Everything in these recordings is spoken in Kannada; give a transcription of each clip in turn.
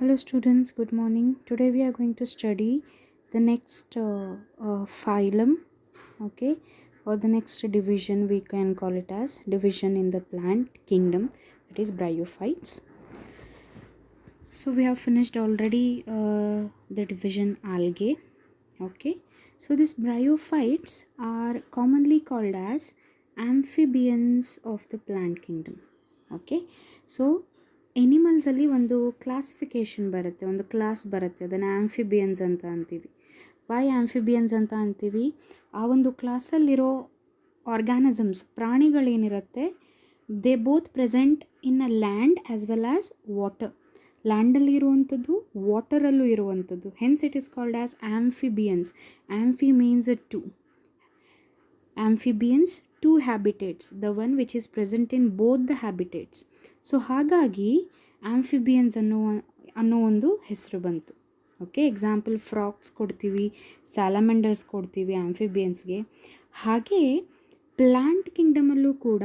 Hello students, good morning. Today we are going to study the next phylum, okay, or the next division. We can call it as division in the plant kingdom, that is bryophytes. So we have finished already the division algae, okay. So these bryophytes are commonly called as amphibians of the plant kingdom, okay. So ಎನಿಮಲ್ಸಲ್ಲಿ ಒಂದು ಕ್ಲಾಸಿಫಿಕೇಷನ್ ಬರುತ್ತೆ, ಒಂದು ಕ್ಲಾಸ್ ಬರುತ್ತೆ, ಅದನ್ನು ಆ್ಯಂಫಿಬಿಯನ್ಸ್ ಅಂತ ಅಂತೀವಿ. ವೈ ಆ್ಯಂಫಿಬಿಯನ್ಸ್ ಅಂತ ಅಂತೀವಿ? ಆ ಒಂದು ಕ್ಲಾಸಲ್ಲಿರೋ ಆರ್ಗ್ಯಾನಿಸಮ್ಸ್, ಪ್ರಾಣಿಗಳೇನಿರುತ್ತೆ, they both present in a land as well as water. ಲ್ಯಾಂಡಲ್ಲಿ ಇರುವಂಥದ್ದು, ವಾಟರಲ್ಲೂ ಇರುವಂಥದ್ದು. Hence it is called as amphibians. Amphi means two. Amphibians two habitats, the one which is present in both the habitats. So ಹಾಗಾಗಿ ಆ್ಯಂಫಿಬಿಯನ್ಸ್ ಅನ್ನೋ ಒಂದು ಹೆಸರು ಬಂತು, ಓಕೆ. ಎಕ್ಸಾಂಪಲ್ ಫ್ರಾಕ್ಸ್ ಕೊಡ್ತೀವಿ, ಸ್ಯಾಲಮೆಂಡರ್ಸ್ ಕೊಡ್ತೀವಿ ಆ್ಯಂಫಿಬಿಯನ್ಸ್ಗೆ. ಹಾಗೆ ಪ್ಲ್ಯಾಂಟ್ ಕಿಂಗ್ಡಮಲ್ಲೂ ಕೂಡ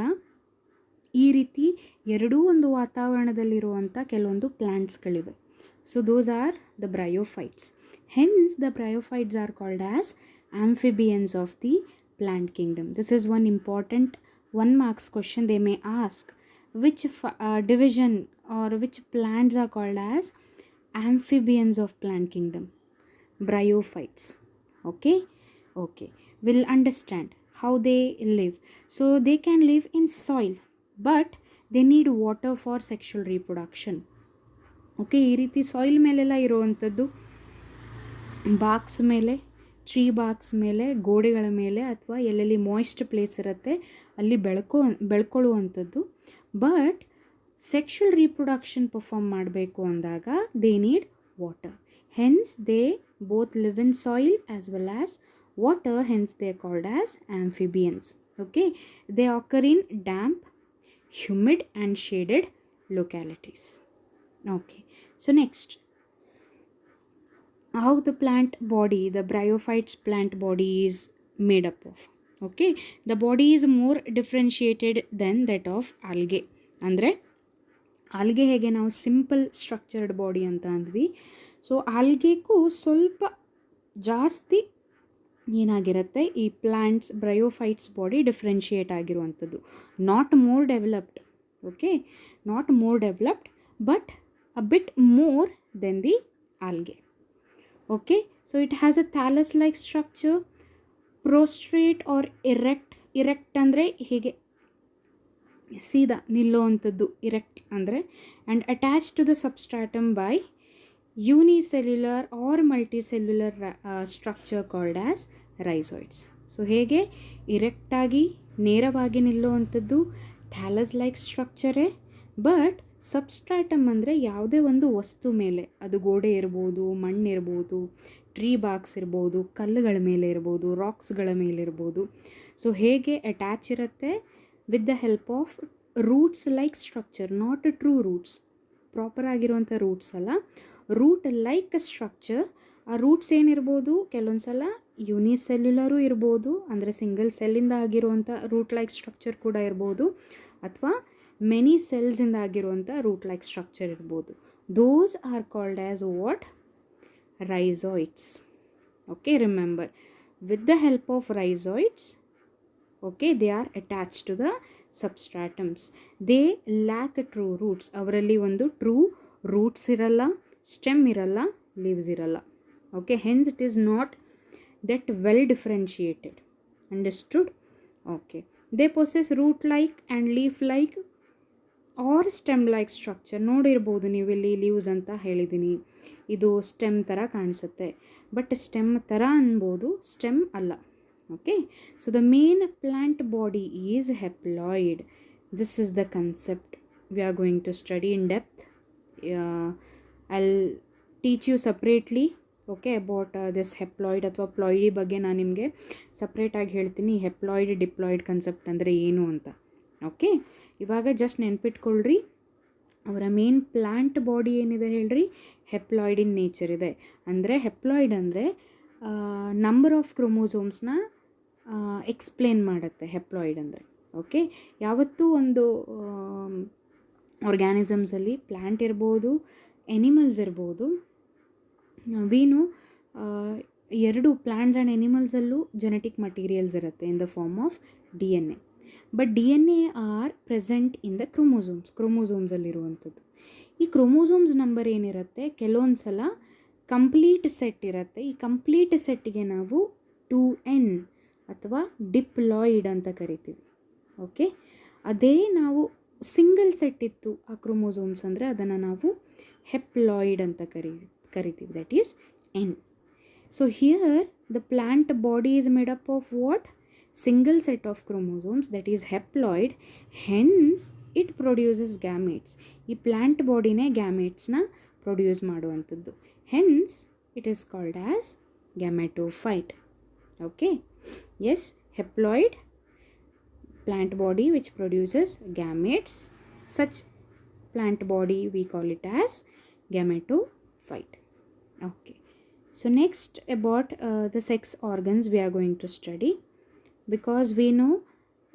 ಈ ರೀತಿ ಎರಡೂ ಒಂದು ವಾತಾವರಣದಲ್ಲಿರುವಂಥ ಕೆಲವೊಂದು ಪ್ಲ್ಯಾಂಟ್ಸ್ಗಳಿವೆ. So those are the bryophytes. Hence the bryophytes are called as amphibians of the plant kingdom. This is one important 1 marks question. They may ask which division or which plants are called as amphibians of plant kingdom. Bryophytes. Okay. We'll understand how they live. So they can live in soil, but they need water for sexual reproduction. Okay, ಈ ರೀತಿ ಸಾಯಿಲ್ ಮೇಲೆಲ್ಲ ಇರುವಂಥದ್ದು, ಬಾಕ್ಸ್ ಮೇಲೆ, ಟ್ರೀ ಬಾಕ್ಸ್ ಮೇಲೆ, ಗೋಡೆಗಳ ಮೇಲೆ, ಅಥವಾ ಎಲ್ಲೆಲ್ಲಿ ಮಾಯ್ಸ್ಟ್ ಪ್ಲೇಸ್ ಇರುತ್ತೆ ಅಲ್ಲಿ ಬೆಳ್ಕೊಳ್ಳುವಂಥದ್ದು. ಬಟ್ ಸೆಕ್ಷುವಲ್ ರೀಪ್ರೊಡಕ್ಷನ್ ಪರ್ಫಾರ್ಮ್ ಮಾಡಬೇಕು ಅಂದಾಗ they need water. Hence they both live in soil as well as water. Hence they are called as amphibians. Okay, they occur in damp, humid and shaded localities. Okay, so next, how the plant body, the bryophytes plant body is made up of. Okay, the body is more differentiated than that of algae. ಅಂದರೆ ಆಲ್ಗೆ ಹೇಗೆ ನಾವು ಸಿಂಪಲ್ ಸ್ಟ್ರಕ್ಚರ್ಡ್ ಬಾಡಿ ಅಂತ ಅಂದ್ವಿ, ಸೊ ಆಲ್ಗೆಗೂ ಸ್ವಲ್ಪ ಜಾಸ್ತಿ ಏನಾಗಿರುತ್ತೆ, ಈ ಪ್ಲ್ಯಾಂಟ್ಸ್ ಬ್ರಯೋಫೈಟ್ಸ್ ಬಾಡಿ ಡಿಫ್ರೆನ್ಷಿಯೇಟ್ ಆಗಿರುವಂಥದ್ದು. Not more developed, okay, not more developed, but a bit more then the algae. Okay, so it has a thallus like structure, prostrate or erect. Erect ಅಂದರೆ ಹೀಗೆ ಸೀದಾ ನಿಲ್ಲುವಂಥದ್ದು, ಇರೆಕ್ಟ್ ಅಂದರೆ. And attach to the substratum by unicellular or multicellular structure called as rhizoids. So ಹೇಗೆ ಇರೆಕ್ಟಾಗಿ ನೇರವಾಗಿ ನಿಲ್ಲುವಂಥದ್ದು ಥ್ಯಾಲಸ್ ಲೈಕ್ ಸ್ಟ್ರಕ್ಚರೇ, ಬಟ್ ಸಬ್ಸ್ಟ್ರಾಟಮ್ ಅಂದರೆ ಯಾವುದೇ ಒಂದು ವಸ್ತು ಮೇಲೆ, ಅದು ಗೋಡೆ ಇರ್ಬೋದು, ಮಣ್ಣಿರ್ಬೋದು, ಟ್ರೀ ಬಾಕ್ಸ್ ಇರ್ಬೋದು, ಕಲ್ಲುಗಳ ಮೇಲೆ ಇರ್ಬೋದು, ರಾಕ್ಸ್ಗಳ ಮೇಲೆ ಇರ್ಬೋದು. ಸೊ ಹೇಗೆ ಅಟ್ಯಾಚ್ ಇರುತ್ತೆ with the help of roots like structure, not true roots, proper ಆಗಿರುವಂಥ ರೂಟ್ಸ್ ಅಲ್ಲ, ರೂಟ್ ಲೈಕ್ ಸ್ಟ್ರಕ್ಚರ್. ಆ ರೂಟ್ಸ್ ಏನಿರ್ಬೋದು, ಕೆಲವೊಂದು ಸಲ ಯೂನಿಸೆಲ್ಯುಲರು ಇರ್ಬೋದು, ಅಂದರೆ ಸಿಂಗಲ್ ಸೆಲ್ಲಿಂದ ಆಗಿರುವಂಥ ರೂಟ್ ಲೈಕ್ ಸ್ಟ್ರಕ್ಚರ್ ಕೂಡ ಇರ್ಬೋದು, ಅಥವಾ ಮೆನಿ ಸೆಲ್ಸಿಂದ ಆಗಿರುವಂಥ ರೂಟ್ ಲೈಕ್ ಸ್ಟ್ರಕ್ಚರ್ ಇರ್ಬೋದು. Those are called as what? Rhizoids. Okay, remember, with the help of rhizoids, okay, they are attach to the substratums. They lack true roots. ಅವರಲ್ಲಿ ಒಂದು ಟ್ರೂ ರೂಟ್ಸ್ ಇರಲ್ಲ, ಸ್ಟೆಮ್ ಇರಲ್ಲ, ಲೀವ್ಸ್ ಇರಲ್ಲ. Okay, hence it is not that well differentiated. Understood? Okay, they possess root like and leaf like or stem like structure. ನೋಡಿರ್ಬೋದು ನೀವು, ಇಲ್ಲಿ ಲೀವ್ಸ್ ಅಂತ ಹೇಳಿದ್ದೀನಿ, ಇದು ಸ್ಟೆಮ್ ಥರ ಕಾಣಿಸುತ್ತೆ, ಬಟ್ ಸ್ಟೆಮ್ ಥರ ಅನ್ಬೋದು, ಸ್ಟೆಮ್ ಅಲ್ಲ. Okay, so the main plant body is haploid. This is the concept we are going to study in depth. I'll teach you separately, okay, about this haploid ಅಥವಾ ಪ್ಲಾಯ್ಡಿ ಬಗ್ಗೆ ನಾನು ನಿಮಗೆ ಸಪ್ರೇಟಾಗಿ ಹೇಳ್ತೀನಿ. ಹೆಪ್ಲಾಯ್ಡ್ ಡಿಪ್ಲಾಯ್ಡ್ ಕನ್ಸೆಪ್ಟ್ ಅಂದರೆ ಏನು ಅಂತ. ಓಕೆ, ಇವಾಗ ಜಸ್ಟ್ ನೆನ್ಪಿಟ್ಕೊಳ್ರಿ, ಅವರ ಮೇನ್ ಪ್ಲ್ಯಾಂಟ್ ಬಾಡಿ ಏನಿದೆ ಹೇಳ್ರಿ, ಹೆಪ್ಲಾಯ್ಡ್ ಇನ್ ನೇಚರ್ ಇದೆ. ಅಂದರೆ ಹೆಪ್ಲಾಯ್ಡ್ ಅಂದರೆ ನಂಬರ್ ಆಫ್ ಕ್ರೋಮೋಸೋಮ್ಸ್ನ ಎಕ್ಸ್ಪ್ಲೇನ್ ಮಾಡುತ್ತೆ ಹೆಪ್ಲಾಯ್ಡ್ ಅಂದರೆ. ಓಕೆ, ಯಾವತ್ತೂ ಒಂದು ಆರ್ಗ್ಯಾನಿಸಮ್ಸಲ್ಲಿ ಪ್ಲ್ಯಾಂಟ್ ಇರ್ಬೋದು, ಎನಿಮಲ್ಸ್ ಇರ್ಬೋದು. ವೀನು ಎರಡು ಪ್ಲಾಂಟ್ಸ್ ಆ್ಯಂಡ್ ಎನಿಮಲ್ಸಲ್ಲೂ ಜೆನೆಟಿಕ್ ಮಟೀರಿಯಲ್ಸ್ ಇರುತ್ತೆ in the form of DNA. But DNA are present in the ಕ್ರೋಮೋಸೋಮ್ಸಲ್ಲಿರುವಂಥದ್ದು. ಈ ಕ್ರೋಮೋಸೋಮ್ಸ್ ನಂಬರ್ ಏನಿರುತ್ತೆ ಕೆಲವೊಂದು ಸಲ ಕಂಪ್ಲೀಟ್ ಸೆಟ್ ಇರುತ್ತೆ. ಈ ಕಂಪ್ಲೀಟ್ ಸೆಟ್ಟಿಗೆ ನಾವು 2n ಅಥವಾ ಡಿಪ್ಲಾಯ್ಡ್ ಅಂತ ಕರಿತೀವಿ. ಓಕೆ, ಅದೇ ನಾವು ಸಿಂಗಲ್ ಸೆಟ್ ಇತ್ತು ಆ ಕ್ರೋಮೋಸೋಮ್ಸ್ ಅಂದರೆ ಅದನ್ನು ನಾವು ಹೆಪ್ಲಾಯ್ಡ್ ಅಂತ ಕರಿತೀವಿ. That is n. So here the plant body is made up of what? Single set of chromosomes, that is haploid. Hence it produces gametes. ಈ ಪ್ಲಾಂಟ್ ಬಾಡಿನೇ ಗ್ಯಾಮೇಟ್ಸ್ನ ಪ್ರೊಡ್ಯೂಸ್ ಮಾಡುವಂಥದ್ದು. Hence it is called as gametophyte. Okay, yes, haploid plant body which produces gametes. Such plant body we call it as gametophyte. Okay, so next about the sex organs we are going to study, because we know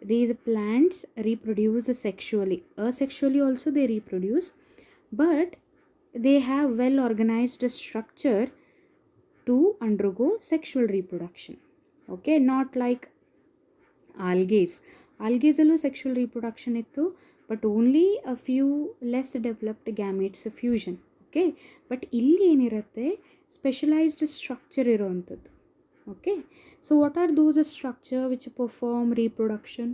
these plants reproduce sexually. Asexually also they reproduce, but they have well organized structure to undergo sexual reproduction. Okay, not like algae ಅಲ್ಲೂ sexual reproduction ಇತ್ತು, but only a few less developed gametes fusion. Okay, but ಇಲ್ಲಿ ಏನಿರುತ್ತೆ ಸ್ಪೆಷಲೈಸ್ಡ್ ಸ್ಟ್ರಕ್ಚರ್ ಇರೋವಂಥದ್ದು. Okay, so what are those structure which perform reproduction?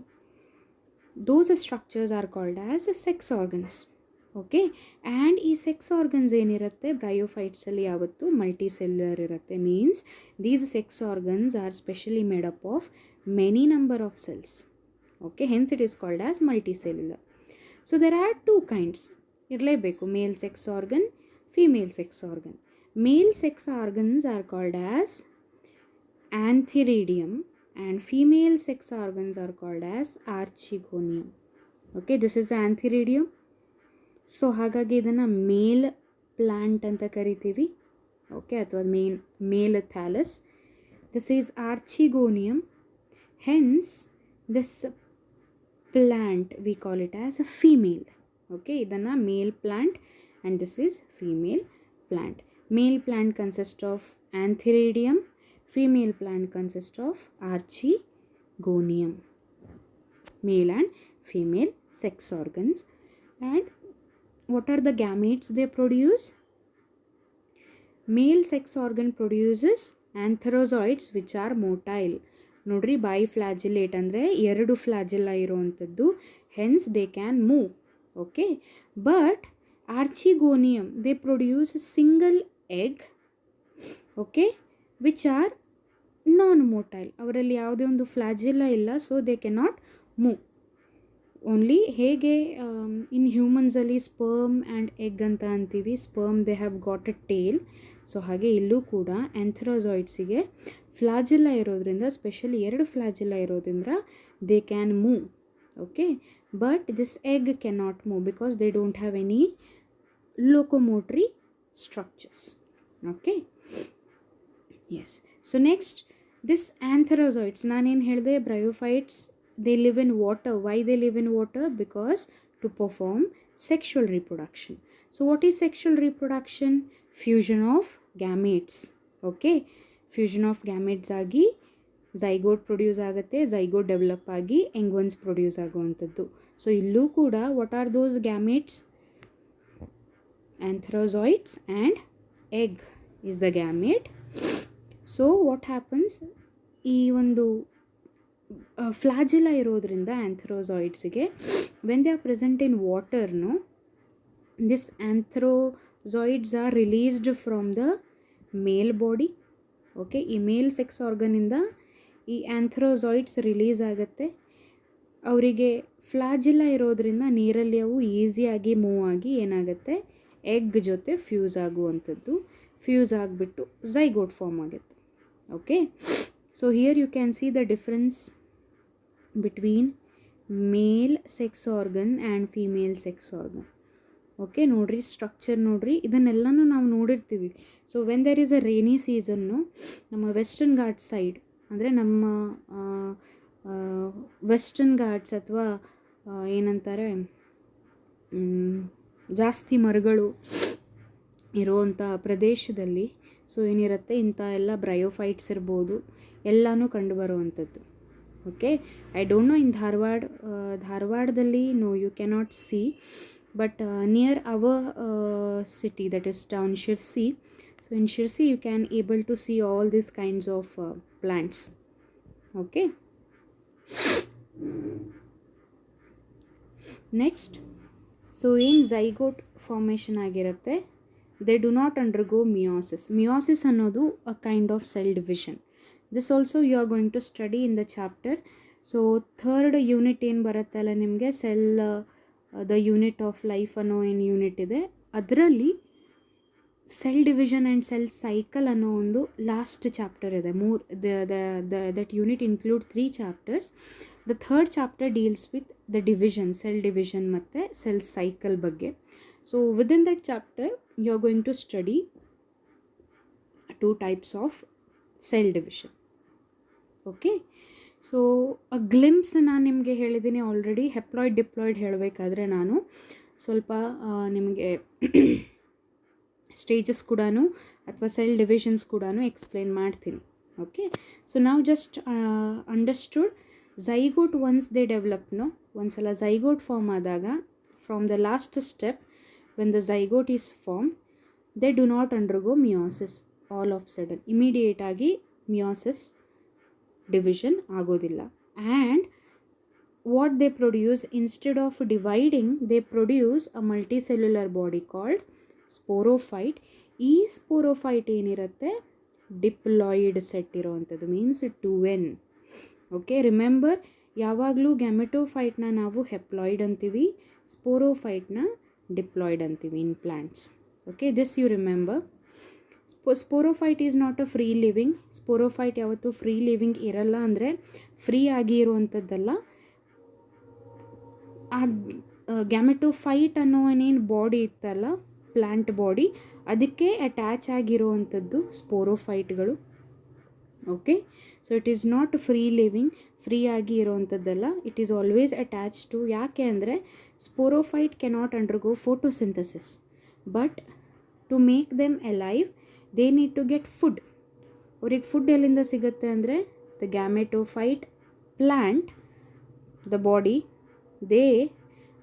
Those structures are called as sex organs. Okay, and ಈ ಸೆಕ್ಸ್ ಆರ್ಗನ್ಸ್ ಏನಿರುತ್ತೆ ಬ್ರಯೋಫೈಟ್ಸಲ್ಲಿ ಯಾವತ್ತು ಮಲ್ಟಿ ಸೆಲ್ಯುಲರ್ ಇರುತ್ತೆ. Means these sex organs are specially made up of many number of cells. Okay, hence it is called as multi cellular. So there are two kinds ಇರಲೇಬೇಕು, male sex organ, female sex organ. Male sex organs are called as antheridium and female sex organs are called as archegonium. Okay, this is antheridium. So ಹಾಗಾಗಿ ಇದನ್ನು ಮೇಲ್ ಪ್ಲಾಂಟ್ ಅಂತ ಕರಿತೀವಿ. ಓಕೆ, ಅಥವಾ male thallus. This is archegonium. Hence this plant we call it as a female. Okay, ಇದನ್ನು male plant and this is female plant. Male plant consists of antheridium, female plant consists of archegonium. Male and female sex organs. And what are the gametes they produce? Male sex organ produces antherozoids which are motile. ನೋಡ್ರಿ, ಬೈಫ್ಲಾಜಿಲೇಟ್ ಅಂದರೆ ಎರಡು ಫ್ಲಾಜಿಲ್ಲ ಇರುವಂಥದ್ದು. Hence they can move. Okay, but archegonium they produce a single egg, okay, which are non-motile. ಅವರಲ್ಲಿ ಯಾವುದೇ ಒಂದು ಫ್ಲಾಜಿಲ್ಲ ಇಲ್ಲ, so they cannot move. Only ಹೇಗೆ ಇನ್ ಹ್ಯೂಮನ್ಸಲ್ಲಿ ಸ್ಪರ್ಮ್ ಆ್ಯಂಡ್ ಎಗ್ ಅಂತ ಅಂತೀವಿ, sperm they have got a tail. So ಹಾಗೆ ಇಲ್ಲೂ ಕೂಡ ಆ್ಯಂಥೆರೋಜಾಯ್ಡ್ಸಿಗೆ ಫ್ಲಾಜಿಲ್ಲ ಇರೋದ್ರಿಂದ, ಸ್ಪೆಷಲಿ ಎರಡು ಫ್ಲಾಜಿಲ್ಲ ಇರೋದ್ರಿಂದ they can move. Okay, but this egg cannot move because they don't have any locomotory structures. Okay, yes. So next, this antherozoids, ನಾನೇನು ಹೇಳಿದೆ, bryophytes, they live in water. Why they live in water? Because to perform sexual reproduction. So what is sexual reproduction? Fusion of gametes. Okay, fusion of gametes ಆಗಿ ಝೈಗೋಟ್ ಪ್ರೊಡ್ಯೂಸ್ ಆಗುತ್ತೆ, ಝೈಗೋಟ್ ಡೆವಲಪ್ ಆಗಿ ಎಂಗ್ವನ್ಸ್ ಪ್ರೊಡ್ಯೂಸ್ ಆಗುವಂಥದ್ದು. ಸೊ ಇಲ್ಲೂ ಕೂಡ what are those gametes? Antherozoids and egg is the gamete. So what happens, ಈ ಒಂದು ಫ್ಲಾಜಿಲ್ಲ ಇರೋದ್ರಿಂದ ಆ್ಯಂಥೆರೋಜಾಯ್ಡ್ಸ್ಗೆ when they are present in ವಾಟರ್ನು, this antherozoids are released from the male body. Okay, ಈ ಮೇಲ್ ಸೆಕ್ಸ್ ಆರ್ಗನಿಂದ ಈ ಆ್ಯಂಥೆರೋಜಾಯ್ಡ್ಸ್ ರಿಲೀಸ್ ಆಗುತ್ತೆ. ಅವರಿಗೆ ಫ್ಲಾಜಿಲ್ಲ ಇರೋದ್ರಿಂದ ನೀರಲ್ಲಿ ಅವು ಈಸಿಯಾಗಿ ಮೂವ್ ಆಗಿ ಏನಾಗುತ್ತೆ, ಎಗ್ ಜೊತೆ ಫ್ಯೂಸ್ ಆಗುವಂಥದ್ದು. ಫ್ಯೂಸ್ ಆಗಿಬಿಟ್ಟು ಝೈಗೋಟ್ ಫಾರ್ಮ್ ಆಗುತ್ತೆ. Okay, so here you can see the difference between male sex organ and female sex organ. Okay, ನೋಡಿರಿ ಸ್ಟ್ರಕ್ಚರ್ ನೋಡಿರಿ, ಇದನ್ನೆಲ್ಲನೂ ನಾವು ನೋಡಿರ್ತೀವಿ. So when there is a rainy season, ನಮ್ಮ ವೆಸ್ಟರ್ನ್ ಘಾಟ್ಸ್ ಸೈಡ್, ಅಂದರೆ ನಮ್ಮ ವೆಸ್ಟರ್ನ್ ಘಾಟ್ಸ್ ಅಥವಾ ಏನಂತಾರೆ ಜಾಸ್ತಿ ಮರಗಳು ಇರುವಂಥ ಪ್ರದೇಶದಲ್ಲಿ ಸೊ ಏನಿರುತ್ತೆ ಇಂಥ ಎಲ್ಲ ಬ್ರಯೋಫೈಟ್ಸ್ ಇರ್ಬೋದು ಎಲ್ಲನೂ ಕಂಡುಬರುವಂಥದ್ದು. Okay, I don't know in ಧಾರವಾಡದಲ್ಲಿ no you cannot see, but near our city, that is town Shirsi. So in Shirsi you can able to see all these kinds of plants. Okay, next, so in zygote formation ಆಗಿರುತ್ತೆ, they do not undergo meiosis. Meiosis ಅನ್ನೋದು a kind of cell division. This also you are going to study in the chapter. So third unit ಏನು ಬರುತ್ತಲ್ಲ ನಿಮಗೆ cell the unit of life ಅನ್ನೋ ಏನು ಯೂನಿಟ್ ಇದೆ, ಅದರಲ್ಲಿ cell division and cell cycle ಅನ್ನೋ ಒಂದು ಲಾಸ್ಟ್ ಚಾಪ್ಟರ್ ಇದೆ. That unit include 3 chapters. The third chapter deals with the division, cell division ಮತ್ತು ಸೆಲ್ ಸೈಕಲ್ ಬಗ್ಗೆ. So within that chapter you are going to study 2 types of cell division. Okay, so a glimpse ನಾನು ನಿಮಗೆ ಹೇಳಿದ್ದೀನಿ ಆಲ್ರೆಡಿ. ಹೆಪ್ಲಾಯ್ಡ್ ಡಿಪ್ಲಾಯ್ಡ್ ಹೇಳಬೇಕಾದ್ರೆ ನಾನು ಸ್ವಲ್ಪ ನಿಮಗೆ ಸ್ಟೇಜಸ್ ಕೂಡ ಅಥವಾ ಸೆಲ್ ಡಿವಿಷನ್ಸ್ ಕೂಡ ಎಕ್ಸ್ಪ್ಲೇನ್ ಮಾಡ್ತೀನಿ. ಓಕೆ, ಸೊ ನಾವು just understood zygote once they ಡೆವಲಪ್ನೋ, ಒಂದ್ಸಲ ಝೈಗೋಟ್ ಫಾರ್ಮ್ ಆದಾಗ from the last step when the zygote is form they do not undergo meiosis all of sudden. ಇಮಿಡಿಯೇಟಾಗಿ ಮಿಯೋಸಿಸ್ ಡಿವಿಷನ್ ಆಗೋದಿಲ್ಲ. And what they produce, instead of dividing they produce a multicellular body called sporophyte. ಈ ಸ್ಪೋರೋಫೈಟ್ ಏನಿರುತ್ತೆ ಡಿಪ್ಲಾಯ್ಡ್ ಸೆಟ್ ಇರೋವಂಥದ್ದು, ಮೀನ್ಸ್ 2n. ಓಕೆ, ರಿಮೆಂಬರ್, ಯಾವಾಗಲೂ ಗ್ಯಾಮೆಟೋಫೈಟ್ನ ನಾವು ಹೆಪ್ಲಾಯ್ಡ್ ಅಂತೀವಿ, ಸ್ಪೋರೋಫೈಟ್ನ ಡಿಪ್ಲಾಯ್ಡ್ ಅಂತೀವಿ in plants. Okay, this you remember. Sporophyte is not a free living. Sporophyte ಯಾವತ್ತೂ ಫ್ರೀ ಲಿವಿಂಗ್ ಇರಲ್ಲ, ಅಂದರೆ ಫ್ರೀ ಆಗಿ ಇರುವಂಥದ್ದಲ್ಲ. ಆ ಗ್ಯಾಮೆಟೋಫೈಟ್ ಅನ್ನೋ ಏನೇನು ಬಾಡಿ ಇತ್ತಲ್ಲ, ಪ್ಲ್ಯಾಂಟ್ ಬಾಡಿ, ಅದಕ್ಕೆ ಅಟ್ಯಾಚ್ ಆಗಿರುವಂಥದ್ದು ಸ್ಪೋರೋಫೈಟ್ಗಳು. Okay, so it is not free living, free ಆಗಿ ಇರೋವಂಥದ್ದಲ್ಲ, it is always attach to. ಯಾಕೆ ಅಂದರೆ sporophyte cannot undergo photosynthesis, but to make them alive they need to get food. ಅವ್ರಿಗೆ ಫುಡ್ ಎಲ್ಲಿಂದ ಸಿಗುತ್ತೆ ಅಂದರೆ the gametophyte plant, the body, they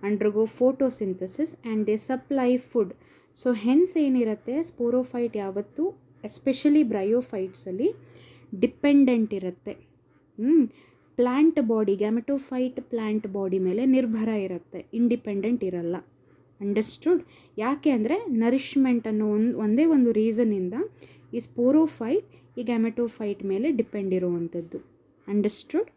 undergo photosynthesis and they supply food. So hence ಏನಿರುತ್ತೆ ಸ್ಪೋರೋಫೈಟ್ ಯಾವತ್ತೂ ಎಸ್ಪೆಷಲಿ ಬ್ರಯೋಫೈಟ್ಸಲ್ಲಿ ಡಿಪೆಂಡೆಂಟ್ ಇರುತ್ತೆ. Plant body, gametophyte plant body ಮೇಲೆ ನಿರ್ಭರ ಇರುತ್ತೆ, ಇಂಡಿಪೆಂಡೆಂಟ್ ಇರಲ್ಲ. ಅಂಡರ್ಸ್ಟುಡ್? ಯಾಕೆ ಅಂದರೆ ನರಿಶ್ಮೆಂಟ್ ಅನ್ನೋ ಒಂದೇ ಒಂದು ರೀಸನಿಂದ ಈ ಸ್ಪೋರೋಫೈಟ್ ಈ ಗ್ಯಾಮೆಟೋಫೈಟ್ ಮೇಲೆ ಡಿಪೆಂಡ್ ಇರುವಂಥದ್ದು. Understood?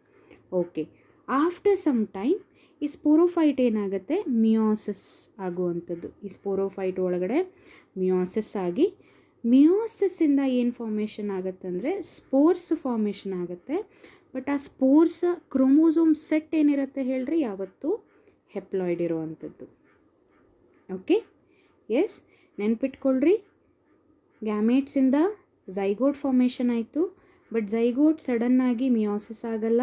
Okay, after some time ಈ ಸ್ಪೋರೋಫೈಟ್ ಏನಾಗುತ್ತೆ ಮಿಯೋಸಿಸ್ ಆಗುವಂಥದ್ದು. ಈ ಸ್ಪೋರೋಫೈಟ್ ಒಳಗಡೆ ಮಿಯೋಸಿಸ್ ಆಗಿ, ಮಿಯೋಸಿಸ್ಸಿಂದ ಏನು ಫಾರ್ಮೇಷನ್ ಆಗುತ್ತೆ ಅಂದರೆ ಸ್ಪೋರ್ಸ್ ಫಾರ್ಮೇಷನ್ ಆಗುತ್ತೆ. ಬಟ್ ಆ ಸ್ಪೋರ್ಸ್ ಕ್ರೋಮೋಸೋಮ್ ಸೆಟ್ ಏನಿರುತ್ತೆ ಹೇಳ್ರಿ ಯಾವತ್ತೂ ಹೆಪ್ಲಾಯ್ಡ್ ಇರುವಂಥದ್ದು. ಓಕೆ, ಎಸ್, ನೆನ್ಪಿಟ್ಕೊಳ್ರಿ, ಗ್ಯಾಮೇಟ್ಸಿಂದ ಝೈಗೋಟ್ ಫಾರ್ಮೇಷನ್ ಆಯಿತು, ಬಟ್ ಝೈಗೋಟ್ ಸಡನ್ನಾಗಿ ಮಿಯೋಸಿಸ್ ಆಗಲ್ಲ,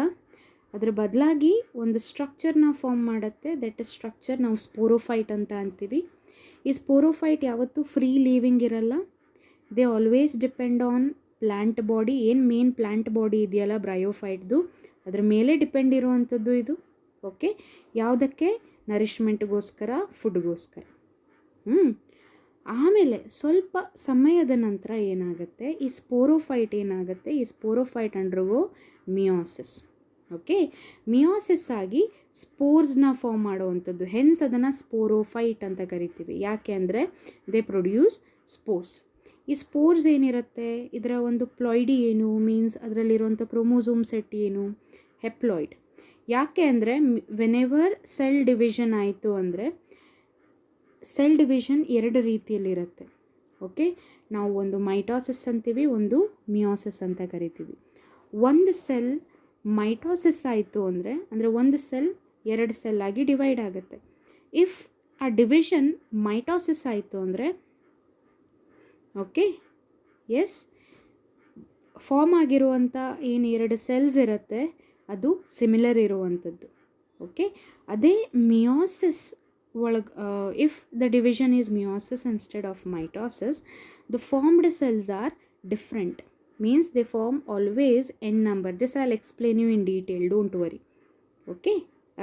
ಅದ್ರ ಬದಲಾಗಿ ಒಂದು ಸ್ಟ್ರಕ್ಚರ್ನ ಫಾರ್ಮ್ ಮಾಡುತ್ತೆ. ದಟ್ ಸ್ಟ್ರಕ್ಚರ್ ನಾವು ಸ್ಪೋರೋಫೈಟ್ ಅಂತ ಅಂತೀವಿ. ಈ ಸ್ಪೋರೋಫೈಟ್ ಯಾವತ್ತೂ ಫ್ರೀ ಲೀವಿಂಗ್ ಇರಲ್ಲ, they always depend on plant body. ಏನು ಮೇನ್ ಪ್ಲ್ಯಾಂಟ್ ಬಾಡಿ ಇದೆಯಲ್ಲ ಬ್ರಯೋಫೈಟ್ದು, ಅದ್ರ ಮೇಲೆ ಡಿಪೆಂಡ್ ಇರುವಂಥದ್ದು ಇದು. ಓಕೆ, ಯಾವುದಕ್ಕೆ? ನರಿಶ್ಮೆಂಟ್ಗೋಸ್ಕರ, ಫುಡ್ಗೋಸ್ಕರ. ಆಮೇಲೆ ಸ್ವಲ್ಪ ಸಮಯದ ನಂತರ ಏನಾಗುತ್ತೆ, ಈ ಸ್ಪೋರೋಫೈಟ್ ಏನಾಗುತ್ತೆ, ಈ sporophyte undergo meiosis. Okay, meiosis ಆಗಿ ಸ್ಪೋರ್ಸ್ನ ಫಾರ್ಮ್ ಮಾಡುವಂಥದ್ದು. ಹೆನ್ಸ್ ಅದನ್ನು ಸ್ಪೋರೋಫೈಟ್ ಅಂತ ಕರಿತೀವಿ. ಯಾಕೆ ಅಂದರೆ ದೇ ಪ್ರೊಡ್ಯೂಸ್ ಸ್ಪೋರ್ಸ್. ಈ ಸ್ಪೋರ್ಸ್ ಏನಿರುತ್ತೆ, ಇದರ ಒಂದು ಪ್ಲಾಯ್ಡಿ ಏನು, ಮೀನ್ಸ್ ಅದರಲ್ಲಿರುವಂಥ ಕ್ರೋಮೋಸೋಮ್ ಸೆಟ್ ಏನು, ಹೆಪ್ಲಾಯ್ಡ್. ಯಾಕೆ ಅಂದರೆ ವೆನೆವರ್ ಸೆಲ್ ಡಿವಿಷನ್ ಆಯಿತು ಅಂದರೆ, ಸೆಲ್ ಡಿವಿಷನ್ 2 ರೀತಿಯಲ್ಲಿರುತ್ತೆ. ಓಕೆ, ನಾವು ಒಂದು ಮೈಟೋಸಿಸ್ ಅಂತೀವಿ, ಒಂದು ಮಿಯೋಸಿಸ್ ಅಂತ ಕರಿತೀವಿ. ಒಂದು ಸೆಲ್ ಮೈಟೋಸಿಸ್ ಆಯಿತು ಅಂದರೆ ಒಂದು ಸೆಲ್ 2 ಸೆಲ್ ಆಗಿ ಡಿವೈಡ್ ಆಗುತ್ತೆ. ಇಫ್ ಆ ಡಿವಿಷನ್ ಮೈಟೋಸಿಸ್ ಆಯಿತು ಅಂದರೆ, ಓಕೆ, ಎಸ್, ಫಾರ್ಮ್ ಆಗಿರುವಂಥ ಏನು 2 ಸೆಲ್ಸ್ ಇರುತ್ತೆ ಅದು ಸಿಮಿಲರ್ ಇರುವಂಥದ್ದು. ಓಕೆ, ಅದೇ ಮಿಯೋಸಿಸ್ ಒಳಗೆ if the division is meiosis instead of mitosis, the formed cells are different, means they form always N number. This I will explain you in detail, don't worry. Okay,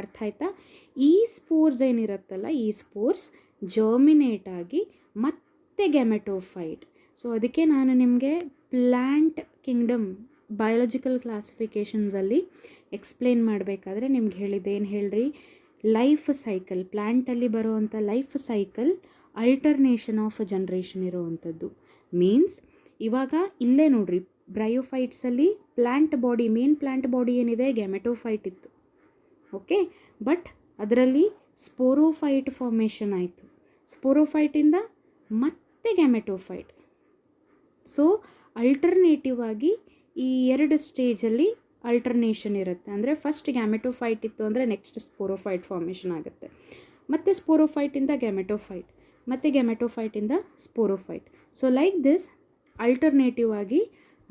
ಅರ್ಥ ಆಯ್ತಾ? ಈ ಸ್ಪೋರ್ಸ್ ಏನಿರುತ್ತಲ್ಲ, ಈ ಸ್ಪೋರ್ಸ್ ಜರ್ಮಿನೇಟ್ ಆಗಿ ಮತ್ತೆ ಗ್ಯಾಮೆಟೋಫೈಟ್. ಸೊ ಅದಕ್ಕೆ ನಾನು ನಿಮಗೆ ಪ್ಲ್ಯಾಂಟ್ ಕಿಂಗ್ಡಮ್ ಬಯೋಲಜಿಕಲ್ ಕ್ಲಾಸಿಫಿಕೇಷನ್ಸಲ್ಲಿ ಎಕ್ಸ್ಪ್ಲೇನ್ ಮಾಡಬೇಕಾದ್ರೆ ನಿಮ್ಗೆ ಹೇಳಿದ್ದೆ, ಏನು ಹೇಳ್ರಿ, ಲೈಫ್ ಸೈಕಲ್, ಪ್ಲ್ಯಾಂಟಲ್ಲಿ ಬರುವಂಥ life cycle alternation of generation ಇರುವಂಥದ್ದು. ಮೀನ್ಸ್ ಇವಾಗ ಇಲ್ಲೇ ನೋಡ್ರಿ, ಬ್ರಯೋಫೈಟ್ಸಲ್ಲಿ plant body, main plant body ಏನಿದೆ ಗ್ಯಾಮೆಟೋಫೈಟ್ ಇತ್ತು. ಓಕೆ, ಬಟ್ ಅದರಲ್ಲಿ ಸ್ಪೋರೋಫೈಟ್ ಫಾರ್ಮೇಷನ್ ಆಯಿತು. ಸ್ಪೋರೋಫೈಟಿಂದ ಮತ್ತೆ ಗ್ಯಾಮೆಟೋಫೈಟ್. ಸೊ ಅಲ್ಟರ್ನೇಟಿವ್ ಆಗಿ ಈ ಎರಡು ಸ್ಟೇಜಲ್ಲಿ ಅಲ್ಟರ್ನೇಷನ್ ಇರುತ್ತೆ. ಅಂದರೆ ಫಸ್ಟ್ ಗ್ಯಾಮೆಟೋಫೈಟ್ ಇತ್ತು ಅಂದರೆ ನೆಕ್ಸ್ಟ್ ಸ್ಪೋರೋಫೈಟ್ ಫಾರ್ಮೇಷನ್ ಆಗುತ್ತೆ, ಮತ್ತು ಸ್ಪೋರೋಫೈಟಿಂದ ಗ್ಯಾಮೆಟೋಫೈಟ್, ಮತ್ತು ಗ್ಯಾಮೆಟೋಫೈಟಿಂದ sporophyte. So like this alternative ಆಗಿ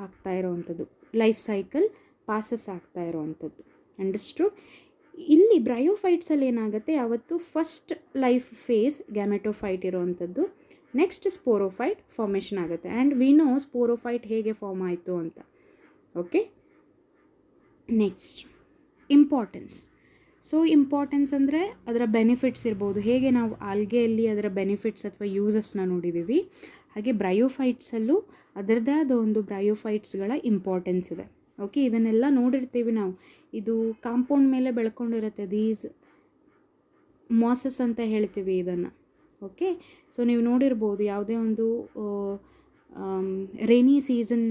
ಆಗ್ತಾ ಇರೋವಂಥದ್ದು, ಲೈಫ್ ಸೈಕಲ್ ಪಾಸಸ್ ಆಗ್ತಾ ಇರೋವಂಥದ್ದು. ಅಂಡರ್ಸ್ಟುಡ್? ಇಲ್ಲಿ ಬ್ರಯೋಫೈಟ್ಸಲ್ಲಿ ಏನಾಗುತ್ತೆ, ಯಾವತ್ತು ಫಸ್ಟ್ ಲೈಫ್ ಫೇಸ್ ಗ್ಯಾಮೆಟೋಫೈಟ್ ಇರೋವಂಥದ್ದು, ನೆಕ್ಸ್ಟ್ ಸ್ಪೋರೋಫೈಟ್ ಫಾರ್ಮೇಷನ್ ಆಗುತ್ತೆ. ಆ್ಯಂಡ್ ವಿ ನೋ ಸ್ಪೋರೋಫೈಟ್ ಹೇಗೆ ಫಾರ್ಮ್ ಆಯಿತು ಅಂತ. Okay, next importance. So importance ಅಂದರೆ ಅದರ ಬೆನಿಫಿಟ್ಸ್ ಇರ್ಬೋದು. ಹೇಗೆ ನಾವು ಆಲ್ಗೆಯಲ್ಲಿ ಅದರ ಬೆನಿಫಿಟ್ಸ್ ಅಥವಾ ಯೂಸಸ್ನ ನೋಡಿದ್ದೀವಿ, ಹಾಗೆ ಬ್ರಯೋಫೈಟ್ಸಲ್ಲೂ ಅದರದ್ದೇ ಆದ ಒಂದು ಬ್ರಯೋಫೈಟ್ಸ್ಗಳ ಇಂಪಾರ್ಟೆನ್ಸ್ ಇದೆ. ಓಕೆ, ಇದನ್ನೆಲ್ಲ ನೋಡಿರ್ತೀವಿ ನಾವು. ಇದು ಕಾಂಪೌಂಡ್ ಮೇಲೆ ಬೆಳ್ಕೊಂಡಿರುತ್ತೆ, ದೀಸ್ ಮಾಸಸ್ ಅಂತ ಹೇಳ್ತೀವಿ ಇದನ್ನು. ಓಕೆ, ಸೊ ನೀವು ನೋಡಿರ್ಬೋದು, ಯಾವುದೇ ಒಂದು ರೇನಿ ಸೀಸನ್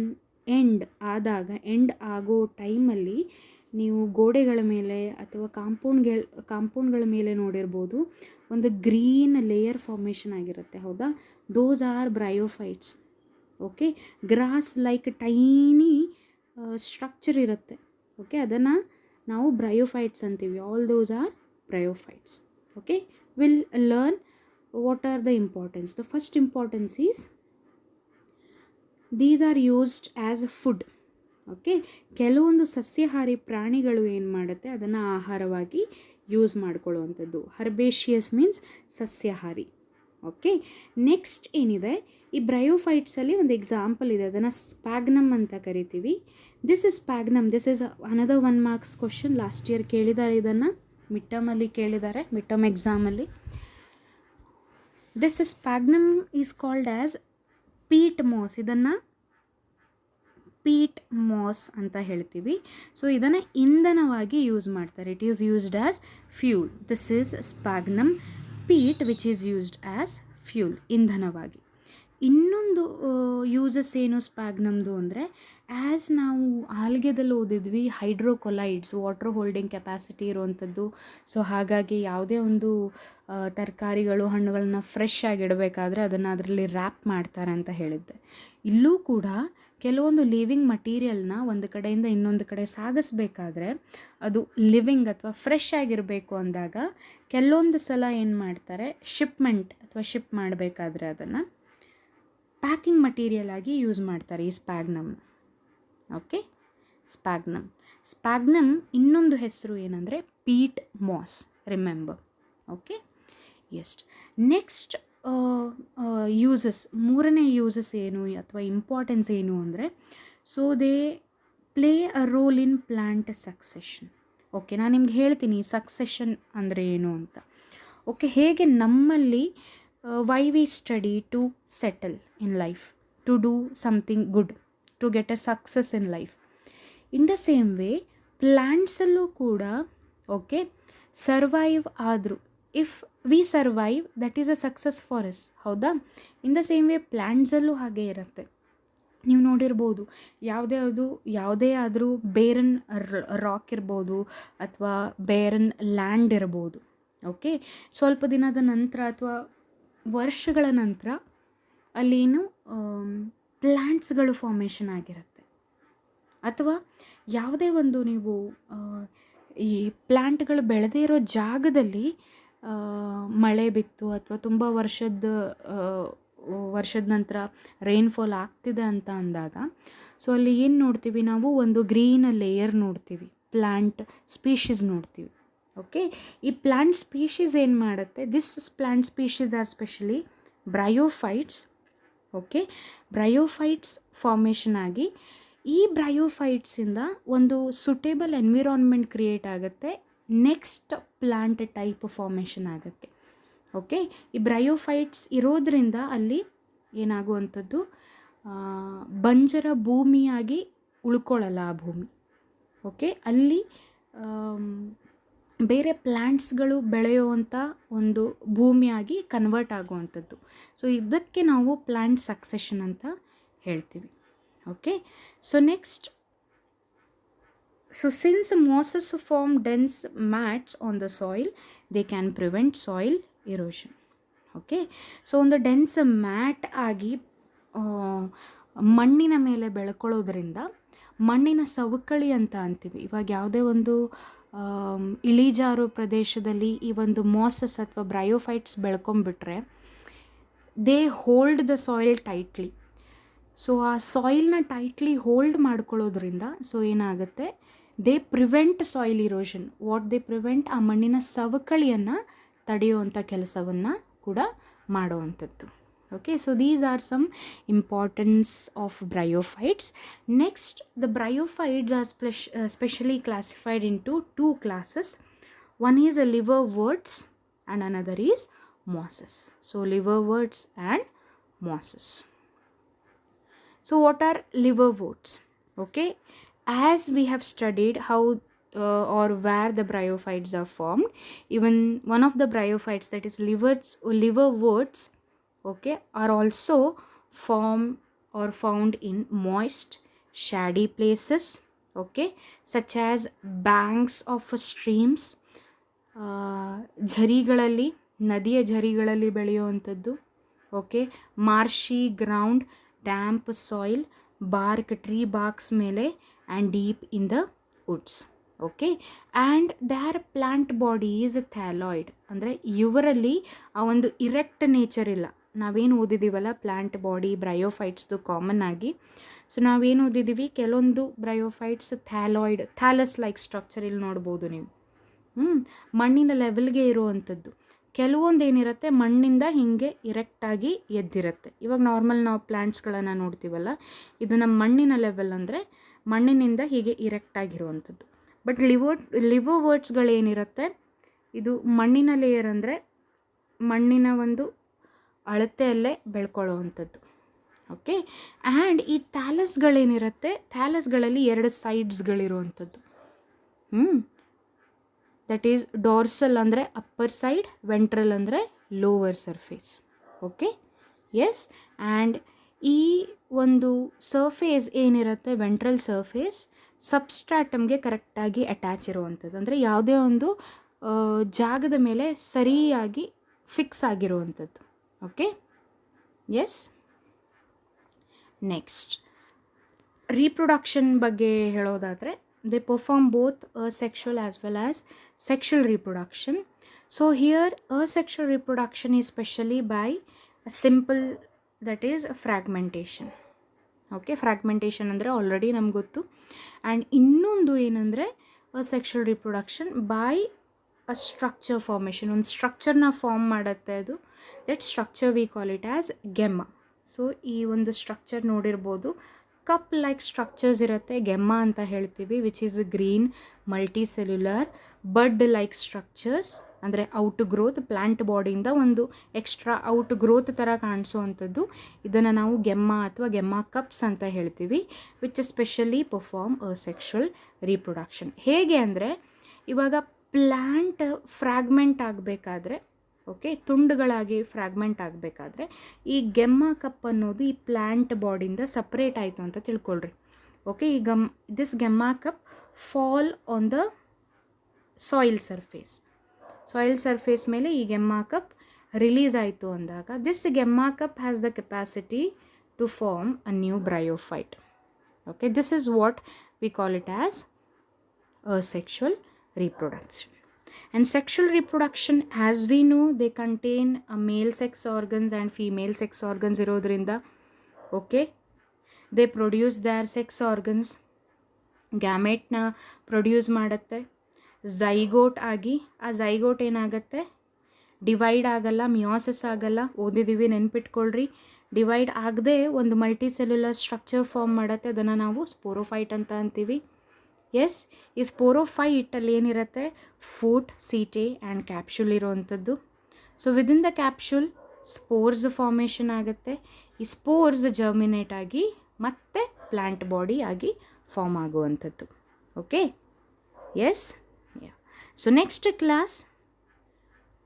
ಎಂಡ್ ಆಗೋ ಟೈಮಲ್ಲಿ ನೀವು ಗೋಡೆಗಳ ಮೇಲೆ ಅಥವಾ ಕಾಂಪೌಂಡ್ಗಳ ಮೇಲೆ ನೋಡಿರ್ಬೋದು, ಒಂದು ಗ್ರೀನ್ ಲೇಯರ್ ಫಾರ್ಮೇಷನ್ ಆಗಿರುತ್ತೆ. ಹೌದಾ? Those are bryophytes. Okay, grass like tiny structure ಇರುತ್ತೆ. ಓಕೆ, ಅದನ್ನು ನಾವು ಬ್ರಯೋಫೈಟ್ಸ್ ಅಂತೀವಿ. All those are bryophytes. Okay, will learn what are the importance. The first importance is these are used as a food. Okay, ಕೆಲವೊಂದು ಸಸ್ಯಾಹಾರಿ ಪ್ರಾಣಿಗಳು ಏನು ಮಾಡುತ್ತೆ, ಅದನ್ನು ಆಹಾರವಾಗಿ ಯೂಸ್ ಮಾಡ್ಕೊಳ್ಳುವಂಥದ್ದು. ಹರ್ಬೇಷಿಯಸ್ ಮೀನ್ಸ್ ಸಸ್ಯಾಹಾರಿ. ಓಕೆ, ನೆಕ್ಸ್ಟ್ ಏನಿದೆ, ಈ ಬ್ರಯೋಫೈಟ್ಸಲ್ಲಿ ಒಂದು ಎಕ್ಸಾಂಪಲ್ ಇದೆ, ಅದನ್ನು ಸ್ಪ್ಯಾಗ್ನಮ್ ಅಂತ ಕರಿತೀವಿ. This is sphagnum. This is another 1 marks question. Last year ಕೇಳಿದ್ದಾರೆ, ಇದನ್ನು ಮಿಡ್ ಟರ್ಮಲ್ಲಿ ಕೇಳಿದ್ದಾರೆ, ಮಿಡ್ ಟರ್ಮ್ ಎಕ್ಸಾಮಲ್ಲಿ. This sphagnum is called as peat moss. ಇದನ್ನು ಪೀಟ್ ಮಾಸ್ ಅಂತ ಹೇಳ್ತೀವಿ. ಸೊ ಇದನ್ನು ಇಂಧನವಾಗಿ ಯೂಸ್ ಮಾಡ್ತಾರೆ. It is used as fuel. This is sphagnum peat which is used as fuel, ಇಂಧನವಾಗಿ. ಇನ್ನೊಂದು ಯೂಸಸ್ ಏನು ಸ್ಪ್ಯಾಗ್ನಮ್ದು ಅಂದರೆ, ಆ್ಯಸ್ ನಾವು ಆಲ್ಗೆದಲ್ಲಿ ಓದಿದ್ವಿ, ಹೈಡ್ರೋಕೊಲೈಡ್ಸ್, ವಾಟರ್ ಹೋಲ್ಡಿಂಗ್ ಕೆಪಾಸಿಟಿ ಇರುವಂಥದ್ದು. ಸೊ ಹಾಗಾಗಿ ಯಾವುದೇ ಒಂದು ತರಕಾರಿಗಳು, ಹಣ್ಣುಗಳನ್ನ ಫ್ರೆಶ್ ಆಗಿಡಬೇಕಾದ್ರೆ ಅದನ್ನು ಅದರಲ್ಲಿ ರ್ಯಾಪ್ ಮಾಡ್ತಾರೆ ಅಂತ ಹೇಳಿದ್ದೆ. ಇಲ್ಲೂ ಕೂಡ ಕೆಲವೊಂದು ಲಿವಿಂಗ್ ಮಟೀರಿಯಲ್ನ ಒಂದು ಕಡೆಯಿಂದ ಇನ್ನೊಂದು ಕಡೆ ಸಾಗಿಸ್ಬೇಕಾದ್ರೆ, ಅದು ಲಿವಿಂಗ್ ಅಥವಾ ಫ್ರೆಶ್ ಆಗಿರಬೇಕು ಅಂದಾಗ ಕೆಲವೊಂದು ಸಲ ಏನು ಮಾಡ್ತಾರೆ, ಶಿಪ್ಮೆಂಟ್ ಅಥವಾ ಶಿಪ್ ಮಾಡಬೇಕಾದ್ರೆ ಅದನ್ನು ಪ್ಯಾಕಿಂಗ್ ಮಟೀರಿಯಲ್ ಆಗಿ ಯೂಸ್ ಮಾಡ್ತಾರೆ ಈ ಸ್ಪ್ಯಾಗ್ನಮ್ನ. ಓಕೆ, ಸ್ಪ್ಯಾಗ್ನಮ್ ಇನ್ನೊಂದು ಹೆಸರು ಏನಂದರೆ peat moss. Remember. Okay, yes. Next uses, ಮೂರನೇ ಯೂಸಸ್ ಏನು ಅಥವಾ ಇಂಪಾರ್ಟೆನ್ಸ್ ಏನು ಅಂದರೆ, so they play a role in plant succession. Okay, ನಾನು ನಿಮ್ಗೆ ಹೇಳ್ತೀನಿ ಸಕ್ಸೆಷನ್ ಅಂದರೆ ಏನು ಅಂತ. ಓಕೆ, ಹೇಗೆ ನಮ್ಮಲ್ಲಿ why we study to settle in life, to do something good, to get a success in life. In the same way ಪ್ಲ್ಯಾಂಟ್ಸಲ್ಲೂ ಕೂಡ ಓಕೆ ಸರ್ವೈವ್ ಆದರು. If we survive that is a success for us. ಹೌದಾ? ಇನ್ ದ ಸೇಮ್ ವೇ ಪ್ಲ್ಯಾಂಟ್ಸಲ್ಲೂ ಹಾಗೆ ಇರುತ್ತೆ. ನೀವು ನೋಡಿರ್ಬೋದು, ಯಾವುದೇ ಆದರೂ ಬೇರನ್ ರಾಕ್ ಇರ್ಬೋದು ಅಥವಾ ಬೇರನ್ ಲ್ಯಾಂಡ್ ಇರ್ಬೋದು. ಓಕೆ, ಸ್ವಲ್ಪ ದಿನದ ನಂತರ ಅಥವಾ ವರ್ಷಗಳ ನಂತರ ಅಲ್ಲೇನು ಪ್ಲ್ಯಾಂಟ್ಸ್ಗಳು ಫಾರ್ಮೇಷನ್ ಆಗಿರುತ್ತೆ. ಅಥವಾ ಯಾವುದೇ ಒಂದು ನೀವು ಈ ಪ್ಲ್ಯಾಂಟ್ಗಳು ಬೆಳೆದೇ ಇರೋ ಜಾಗದಲ್ಲಿ ಮಳೆ ಬಿತ್ತು ಅಥವಾ ತುಂಬ ವರ್ಷದ ನಂತರ ರೈನ್ಫಾಲ್ ಆಗ್ತಿದೆ ಅಂತ ಅಂದಾಗ, ಸೊ ಅಲ್ಲಿ ಏನು ನೋಡ್ತೀವಿ ನಾವು, ಒಂದು ಗ್ರೀನ್ ಲೇಯರ್ ನೋಡ್ತೀವಿ, ಪ್ಲ್ಯಾಂಟ್ ಸ್ಪೀಷೀಸ್ ನೋಡ್ತೀವಿ. ಓಕೆ, ಈ ಪ್ಲ್ಯಾಂಟ್ ಸ್ಪೀಷೀಸ್ ಏನು ಮಾಡುತ್ತೆ, this plant species are specially bryophytes. Okay, bryophytes formation ಆಗಿ ಈ ಬ್ರಯೋಫೈಟ್ಸಿಂದ ಒಂದು ಸುಟೇಬಲ್ ಎನ್ವಿರಾನ್ಮೆಂಟ್ ಕ್ರಿಯೇಟ್ ಆಗುತ್ತೆ, ನೆಕ್ಸ್ಟ್ ಪ್ಲ್ಯಾಂಟ್ ಟೈಪ್ ಫಾರ್ಮೇಷನ್ ಆಗುತ್ತೆ. ಓಕೆ, ಈ ಬ್ರಯೋಫೈಟ್ಸ್ ಇರೋದ್ರಿಂದ ಅಲ್ಲಿ ಏನಾಗುವಂಥದ್ದು, ಬಂಜರ ಭೂಮಿಯಾಗಿ ಉಳ್ಕೊಳ್ಳಲ್ಲ ಆ ಭೂಮಿ. ಓಕೆ, ಅಲ್ಲಿ ಬೇರೆ ಪ್ಲ್ಯಾಂಟ್ಸ್ಗಳು ಬೆಳೆಯುವಂಥ ಒಂದು ಭೂಮಿಯಾಗಿ ಕನ್ವರ್ಟ್ ಆಗುವಂಥದ್ದು. ಸೊ ಇದಕ್ಕೆ ನಾವು ಪ್ಲ್ಯಾಂಟ್ ಸಕ್ಸೆಷನ್ ಅಂತ ಹೇಳ್ತೀವಿ. Okay, so next, so since mosses form dense mats on the soil, they can prevent soil erosion. Okay, so ಒಂದು ಡೆನ್ಸ್ ಮ್ಯಾಟ್ ಆಗಿ ಮಣ್ಣಿನ ಮೇಲೆ ಬೆಳ್ಕೊಳ್ಳೋದ್ರಿಂದ ಮಣ್ಣಿನ ಸವಕಳಿ ಅಂತ ಅಂತೀವಿ. ಇವಾಗ ಯಾವುದೇ ಒಂದು ಇಳಿಜಾರು ಪ್ರದೇಶದಲ್ಲಿ ಈ ಒಂದು ಮಾಸಸ್ ಅಥವಾ ಬ್ರಯೋಫೈಟ್ಸ್ ಬೆಳ್ಕೊಂಬಿಟ್ರೆ they hold the soil tightly. So ಆ ಸಾಯಿಲ್ನ ಟೈಟ್ಲಿ ಹೋಲ್ಡ್ ಮಾಡ್ಕೊಳ್ಳೋದ್ರಿಂದ ಸೊ ಏನಾಗುತ್ತೆ, they prevent soil erosion. What they prevent, ಆ ಮಣ್ಣಿನ ಸವಕಳಿಯನ್ನು ತಡೆಯುವಂಥ ಕೆಲಸವನ್ನು ಕೂಡ ಮಾಡುವಂಥದ್ದು. Okay, so these are some importance of bryophytes. Next, the bryophytes are specially classified into two classes. One is a liverworts and another is mosses. So liverworts and mosses. So what are liverworts? Okay, as we have studied how or where the bryophytes are formed, even one of the bryophytes, that is liverworts, okay, are also formed or found in moist, shady places, okay, such as banks of streams, ಝರಿಗಳಲ್ಲಿ, ನದಿಯ ಝರಿಗಳಲ್ಲಿ ಬೆಳೆಯುವಂಥದ್ದು. Okay, marshy ground, damp soil, bark, tree barks ಮೇಲೆ, and deep in the woods. Okay, and their plant body is thalloid, ಅಂದರೆ ಇವರಲ್ಲಿ ಆ ಒಂದು ಇರೆಕ್ಟ್ ನೇಚರ್ ಇಲ್ಲ. ನಾವೇನು ಓದಿದ್ದೀವಲ್ಲ ಪ್ಲ್ಯಾಂಟ್ ಬಾಡಿ ಬ್ರಯೋಫೈಟ್ಸ್ದು ಕಾಮನ್ ಆಗಿ, ಸೊ ನಾವೇನು ಓದಿದ್ದೀವಿ, ಕೆಲವೊಂದು bryophytes thalloid, thallus like structure ಇಲ್ಲಿ ನೋಡ್ಬೋದು ನೀವು, ಮಣ್ಣಿನ ಲೆವೆಲ್ಗೆ ಇರುವಂಥದ್ದು. ಕೆಲವೊಂದು ಏನಿರುತ್ತೆ ಮಣ್ಣಿಂದ ಹೀಗೆ ಇರೆಕ್ಟಾಗಿ ಎದ್ದಿರುತ್ತೆ. ಇವಾಗ ನಾರ್ಮಲ್ ನಾವು ಪ್ಲ್ಯಾಂಟ್ಸ್ಗಳನ್ನು ನೋಡ್ತೀವಲ್ಲ, ಇದು ನಮ್ಮ ಮಣ್ಣಿನ ಲೆವೆಲ್, ಅಂದರೆ ಮಣ್ಣಿನಿಂದ ಹೀಗೆ ಇರೆಕ್ಟಾಗಿರುವಂಥದ್ದು. ಬಟ್ ಲಿವರ್ವರ್ಟ್ಸ್ಗಳೇನಿರುತ್ತೆ, ಇದು ಮಣ್ಣಿನ ಲೇಯರ್, ಅಂದರೆ ಮಣ್ಣಿನ ಒಂದು ಅಳತೆಯಲ್ಲೇ ಬೆಳ್ಕೊಳ್ಳುವಂಥದ್ದು. ಓಕೆ, ಆ್ಯಂಡ್ ಈ ಥ್ಯಾಲಸ್ಗಳೇನಿರುತ್ತೆ, ಥ್ಯಾಲಸ್ಗಳಲ್ಲಿ 2 ಸೈಡ್ಸ್ಗಳಿರುವಂಥದ್ದು. ದಟ್ ಈಸ್ ಡಾರ್ಸಲ್ ಅಂದರೆ ಅಪ್ಪರ್ ಸೈಡ್, ವೆಂಟ್ರಲ್ ಅಂದರೆ lower surface. Okay, yes, and ಈ ಒಂದು ಸರ್ಫೇಸ್ ಏನಿರುತ್ತೆ, ವೆಂಟ್ರಲ್ ಸರ್ಫೇಸ್ ಸಬ್ಸ್ಟ್ರಾಟಮ್ಗೆ ಕರೆಕ್ಟಾಗಿ ಅಟ್ಯಾಚ್ ಇರುವಂಥದ್ದು, ಅಂದರೆ ಯಾವುದೇ ಒಂದು ಜಾಗದ ಮೇಲೆ ಸರಿಯಾಗಿ ಫಿಕ್ಸ್ ಆಗಿರುವಂಥದ್ದು. Okay, yes. ನೆಕ್ಸ್ಟ್, ರೀಪ್ರೊಡಕ್ಷನ್ ಬಗ್ಗೆ ಹೇಳೋದಾದರೆ, they perform both asexual as well as sexual reproduction. So here asexual reproduction is specially by a simple, that is fragmentation. Okay, fragmentation ಅಂದರೆ ಆಲ್ರೆಡಿ ನಮ್ಗೆ ಗೊತ್ತು. ಆ್ಯಂಡ್ ಇನ್ನೊಂದು ಏನಂದರೆ asexual reproduction by a structure formation, ಒಂದು ಸ್ಟ್ರಕ್ಚರ್ನ ಫಾರ್ಮ್ ಮಾಡುತ್ತೆ ಅದು. That structure we call it as gemma. So ಈ ಒಂದು ಸ್ಟ್ರಕ್ಚರ್ ನೋಡಿರ್ಬೋದು, ಕಪ್ ಲೈಕ್ ಸ್ಟ್ರಕ್ಚರ್ಸ್ ಇರುತ್ತೆ, ಗೆಮ್ಮ ಅಂತ ಹೇಳ್ತೀವಿ, which is green multi cellular bud like structures, ಅಂದರೆ ಔಟ್ ಗ್ರೋತ್, ಪ್ಲ್ಯಾಂಟ್ ಬಾಡಿಯಿಂದ ಒಂದು ಎಕ್ಸ್ಟ್ರಾ ಔಟ್ ಗ್ರೋತ್ ಥರ ಕಾಣಿಸೋವಂಥದ್ದು. ಇದನ್ನು ನಾವು ಗೆಮ್ಮ ಅಥವಾ ಗೆಮ್ಮ ಕಪ್ಸ್ ಅಂತ ಹೇಳ್ತೀವಿ, which specially perform asexual reproduction. ಹೇಗೆ ಅಂದರೆ, ಇವಾಗ ಪ್ಲ್ಯಾಂಟ್ ಫ್ರ್ಯಾಗ್ಮೆಂಟ್ ಆಗಬೇಕಾದ್ರೆ, ಓಕೆ, ತುಂಡುಗಳಾಗಿ ಫ್ರ್ಯಾಗ್ಮೆಂಟ್ ಆಗಬೇಕಾದ್ರೆ ಈ ಗೆಮ್ಮ ಕಪ್ ಅನ್ನೋದು ಈ ಪ್ಲ್ಯಾಂಟ್ ಬಾಡಿಯಿಂದ ಸಪ್ರೇಟ್ ಆಯಿತು ಅಂತ ತಿಳ್ಕೊಳ್ರಿ. ಓಕೆ, ಈ this gemma cup fall on the soil surface ಮೇಲೆ ಈ ಗೆಮ್ಮ ಕಪ್ ರಿಲೀಸ್ ಆಯಿತು ಅಂದಾಗ, this gemma cup has the capacity to form a new bryophyte. Okay, this is what we call it as asexual reproduction. And sexual reproduction, as we know, they contain a male sex organs and female sex organs irodrinda. Okay, they produce their sex organs, gamete na produce ಮಾಡುತ್ತೆ. ಝೈಗೋಟ್ ಆಗಿ, ಆ ಝೈಗೋಟ್ ಏನಾಗುತ್ತೆ, ಡಿವೈಡ್ ಆಗಲ್ಲ, ಮಿಯೋಸಿಸ್ ಆಗಲ್ಲ, ಓದಿದ್ದೀವಿ ನೆನ್ಪಿಟ್ಕೊಳ್ರಿ. ಡಿವೈಡ್ ಆಗದೆ ಒಂದು ಮಲ್ಟಿ ಸೆಲ್ಯುಲರ್ ಸ್ಟ್ರಕ್ಚರ್ ಫಾರ್ಮ್ ಮಾಡುತ್ತೆ, ಅದನ್ನು ನಾವು ಸ್ಪೋರೋಫೈಟ್ ಅಂತ ಅಂತೀವಿ. ಎಸ್, ಈ ಸ್ಪೋರೋಫೈಟಲ್ಲಿ ಏನಿರುತ್ತೆ, ಫೂಟ್, ಸೀಟೆ ಆ್ಯಂಡ್ ಕ್ಯಾಪ್ಶುಲ್ ಇರೋವಂಥದ್ದು. So within the capsule spores formation ಆಗುತ್ತೆ. ಈ ಸ್ಪೋರ್ಸ್ ಜರ್ಮಿನೇಟ್ ಆಗಿ ಮತ್ತೆ ಪ್ಲ್ಯಾಂಟ್ ಬಾಡಿ ಆಗಿ ಫಾರ್ಮ್ ಆಗುವಂಥದ್ದು. Okay, yes, ya. So next class,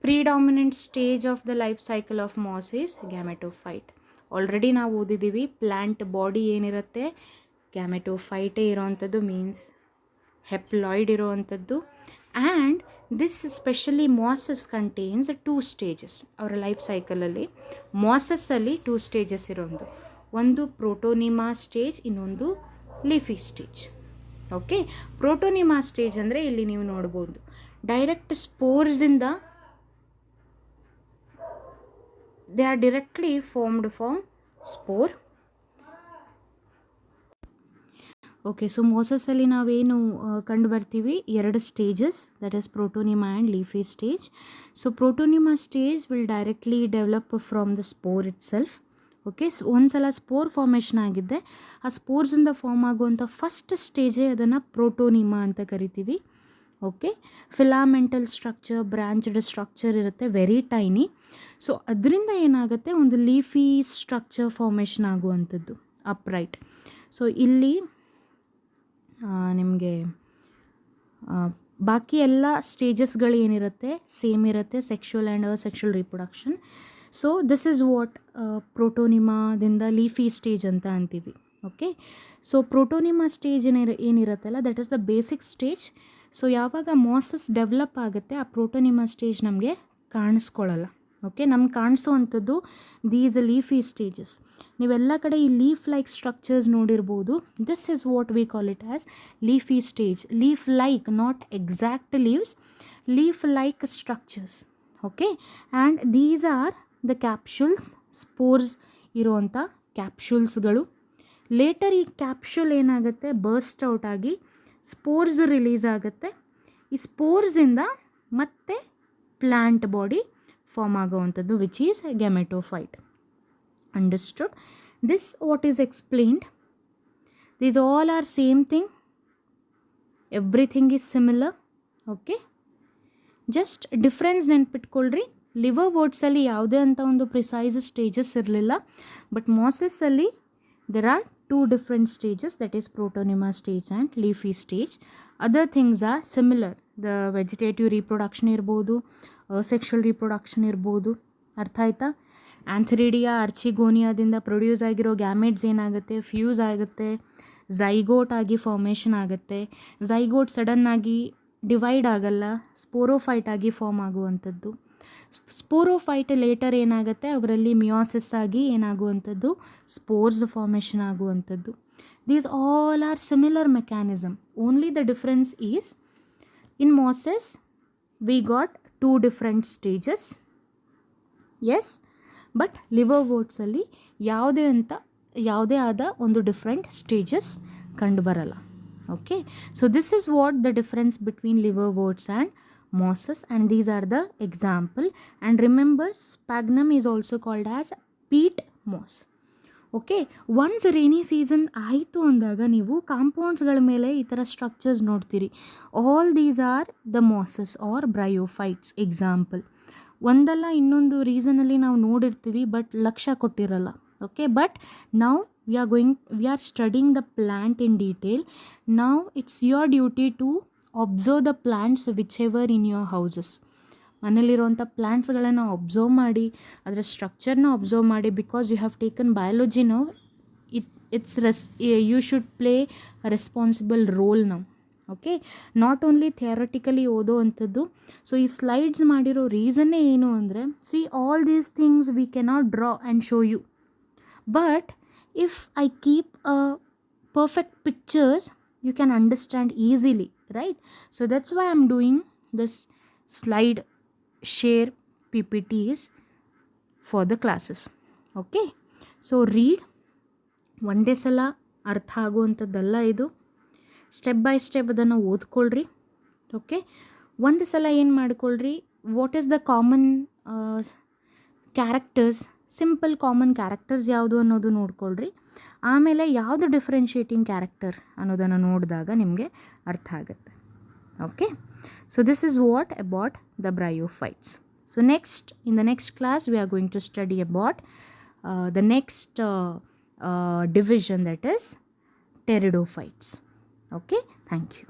predominant stage of the life cycle of moss is gametophyte. Already ನಾವು ಓದಿದ್ದೀವಿ, ಪ್ಲ್ಯಾಂಟ್ ಬಾಡಿ ಏನಿರುತ್ತೆ ಗ್ಯಾಮೆಟೋಫೈಟೇ ಇರೋವಂಥದ್ದು, ಮೀನ್ಸ್ ಹೆಪ್ಲಾಯ್ಡ್ ಇರೋವಂಥದ್ದು. And this specially mosses contains 2 stages. ಅವರ ಲೈಫ್ ಸೈಕಲಲ್ಲಿ ಮಾಸಸ್ಸಲ್ಲಿ 2 ಸ್ಟೇಜಸ್ ಇರೋದು, ಒಂದು ಪ್ರೋಟೋನಿಮಾ ಸ್ಟೇಜ್, ಇನ್ನೊಂದು leafy stage. Okay, protonema stage ಅಂದರೆ ಇಲ್ಲಿ ನೀವು ನೋಡ್ಬೋದು, ಡೈರೆಕ್ಟ್ ಸ್ಪೋರ್ಸಿಂದ they are directly formed from spore. Okay, so ಮೋಸಸ್ಸಲ್ಲಿ ನಾವೇನು ಕಂಡು ಬರ್ತೀವಿ, 2 stages, that is protonema and leafy stage. So protonema stage will directly develop from the spore itself. Okay, ಒಂದು ಸಲ ಸ್ಪೋರ್ ಫಾರ್ಮೇಷನ್ ಆಗಿದ್ದೆ, ಆ ಸ್ಪೋರ್ಸಿಂದ ಫಾರ್ಮ್ ಆಗುವಂಥ ಫಸ್ಟ್ ಸ್ಟೇಜೇ ಅದನ್ನು ಪ್ರೋಟೋನಿಮಾ ಅಂತ ಕರಿತೀವಿ. Okay, filamental structure, branched structure ಇರುತ್ತೆ, ವೆರಿ ಟೈನಿ. ಸೊ ಅದರಿಂದ ಏನಾಗುತ್ತೆ, ಒಂದು ಲೀಫಿ ಸ್ಟ್ರಕ್ಚರ್ ಫಾರ್ಮೇಷನ್ ಆಗುವಂಥದ್ದು, ಅಪ್ರೈಟ್. ಸೊ ಇಲ್ಲಿ ನಿಮಗೆ ಬಾಕಿ ಎಲ್ಲ ಸ್ಟೇಜಸ್ಗಳು ಏನಿರುತ್ತೆ ಸೇಮ್ ಇರುತ್ತೆ, sexual and sexual reproduction. So this is what ಪ್ರೋಟೋನಿಮಾದಿಂದ ಲೀಫಿ ಸ್ಟೇಜ್ ಅಂತ ಅಂತೀವಿ. ಓಕೆ, ಸೊ ಪ್ರೋಟೋನಿಮಾ ಸ್ಟೇಜ್ ಏನಿರುತ್ತಲ್ಲ, that is the basic stage. So ಯಾವಾಗ ಮಾಸಸ್ ಡೆವಲಪ್ ಆಗುತ್ತೆ, ಆ ಪ್ರೋಟೋನಿಮಾ ಸ್ಟೇಜ್ ನಮಗೆ ಕಾಣಿಸ್ಕೊಳ್ಳಲ್ಲ. ಓಕೆ, ನಮ್ಗೆ ಕಾಣಿಸೋವಂಥದ್ದು ದೀಸ್ ಲೀಫಿ ಸ್ಟೇಜಸ್. ನೀವೆಲ್ಲ ಕಡೆ ಈ ಲೀಫ್ ಲೈಕ್ ಸ್ಟ್ರಕ್ಚರ್ಸ್ ನೋಡಿರ್ಬೋದು. This is what we call it as leafy stage. Leaf like, not exact leaves, leaf like structures. Okay, and these are the capsules, spores ಇರುವಂಥ ಕ್ಯಾಪ್ಶುಲ್ಸ್ಗಳು. ಲೇಟರ್ ಈ ಕ್ಯಾಪ್ಶುಲ್ ಏನಾಗುತ್ತೆ, ಬರ್ಸ್ಟ್ ಔಟ್ ಆಗಿ ಸ್ಪೋರ್ಸ್ ರಿಲೀಸ್ ಆಗುತ್ತೆ. ಈ ಸ್ಪೋರ್ಸಿಂದ ಮತ್ತೆ ಪ್ಲ್ಯಾಂಟ್ ಬಾಡಿ ಫಾರ್ಮ್ ಆಗುವಂಥದ್ದು, which is gametophyte. Understood? This what is explained, these all are same thing, everything is similar. Okay, just difference ನೆನ್ಪಿಟ್ಕೊಳ್ರಿ. Liver ವರ್ಡ್ಸಲ್ಲಿ ಯಾವುದೇ ಅಂತ ಒಂದು ಪ್ರಿಸೈಸ್ ಸ್ಟೇಜಸ್ ಇರಲಿಲ್ಲ, but ಮಾಸಸ್ಸಲ್ಲಿ there are 2 different stages, that is protonema stage and leafy stage. Other things are similar, the vegetative reproduction ಇರ್ಬೋದು, ಸೆಕ್ಷುವಲ್ ರಿಪ್ರೊಡಕ್ಷನ್ ಇರ್ಬೋದು. ಅರ್ಥ ಆಯ್ತಾ? ಆ್ಯಂಥ್ರಿಡಿಯಾ ಆರ್ಚಿಗೋನಿಯಾದಿಂದ ಪ್ರೊಡ್ಯೂಸ್ ಆಗಿರೋ ಗ್ಯಾಮೆಟ್ಸ್ ಏನಾಗುತ್ತೆ, ಫ್ಯೂಸ್ ಆಗುತ್ತೆ, ಝೈಗೋಟ್ ಆಗಿ ಫಾರ್ಮೇಷನ್ ಆಗುತ್ತೆ. ಝೈಗೋಟ್ ಸಡನ್ನಾಗಿ ಡಿವೈಡ್ ಆಗಲ್ಲ, ಸ್ಪೋರೋಫೈಟ್ ಆಗಿ ಫಾರ್ಮ್ ಆಗುವಂಥದ್ದು. ಸ್ಪೋರೋಫೈಟ್ ಲೇಟರ್ ಏನಾಗುತ್ತೆ, ಅವರಲ್ಲಿ ಮಿಯೋಸಿಸ್ ಆಗಿ ಏನಾಗುವಂಥದ್ದು, ಸ್ಪೋರ್ಸ್ ಫಾರ್ಮೇಷನ್ ಆಗುವಂಥದ್ದು. These all are similar mechanism. Only the difference is in mosses we got 2 different stages. Yes, but liver ವೋಟ್ಸಲ್ಲಿ ಯಾವುದೇ ಆದ ಒಂದು ಡಿಫ್ರೆಂಟ್ ಸ್ಟೇಜಸ್ ಕಂಡುಬರಲ್ಲ. Okay, so this is what the difference between liver votes and mosses, and these are the example. And remember, sphagnum is also called as peat moss. Okay, once rainy season ಆಯಿತು ಅಂದಾಗ ನೀವು ಕಾಂಪೌಂಡ್ಸ್ಗಳ ಮೇಲೆ ಈ ಥರ ಸ್ಟ್ರಕ್ಚರ್ಸ್ ನೋಡ್ತೀರಿ. All these are the mosses or bryophytes example. ಒಂದಲ್ಲ ಇನ್ನೊಂದು ರೀಸನಲ್ಲಿ ನಾವು ನೋಡಿರ್ತೀವಿ, ಬಟ್ ಲಕ್ಷ್ಯ ಕೊಟ್ಟಿರಲ್ಲ. ಓಕೆ, ಬಟ್ ನಾವು we are studying the plant in detail. ನಾವು it's your duty to observe the plants which ever in your houses. ಮನೇಲಿರುವಂಥ ಪ್ಲ್ಯಾಂಟ್ಸ್ಗಳನ್ನು ಅಬ್ಸರ್ವ್ ಮಾಡಿ, ಅದರ ಸ್ಟ್ರಕ್ಚರ್ನ ಅಬ್ಸರ್ವ್ ಮಾಡಿ. Because you have taken biology now, you should play a responsible role now. Okay, not only theoretically ಓದೋ ಅಂಥದ್ದು. ಸೊ ಈ ಸ್ಲೈಡ್ಸ್ ಮಾಡಿರೋ ರೀಸನ್ನೇ ಏನು ಅಂದರೆ, see all these things we cannot draw and show you, but if I keep a perfect pictures, you can understand easily, right? So that's why I'm doing this slide share PPTs for the classes. Okay, so read, ಒಂದೇ ಸಲ ಅರ್ಥ ಆಗುವಂಥದ್ದಲ್ಲ ಇದು. ಸ್ಟೆಪ್ ಬೈ ಸ್ಟೆಪ್ ಅದನ್ನು ಓದ್ಕೊಳ್ರಿ. ಓಕೆ, ಒಂದು ಸಲ ಏನು ಮಾಡ್ಕೊಳ್ರಿ, what is the common characters, simple common characters ಯಾವುದು ಅನ್ನೋದು ನೋಡ್ಕೊಳ್ರಿ. ಆಮೇಲೆ ಯಾವುದು ಡಿಫ್ರೆನ್ಷಿಯೇಟಿಂಗ್ ಕ್ಯಾರೆಕ್ಟರ್ ಅನ್ನೋದನ್ನು ನೋಡಿದಾಗ ನಿಮಗೆ ಅರ್ಥ ಆಗುತ್ತೆ. Okay, so this is what about the bryophytes. So next, in the next class we are going to study about the next division, that is pteridophytes. Okay, thank you.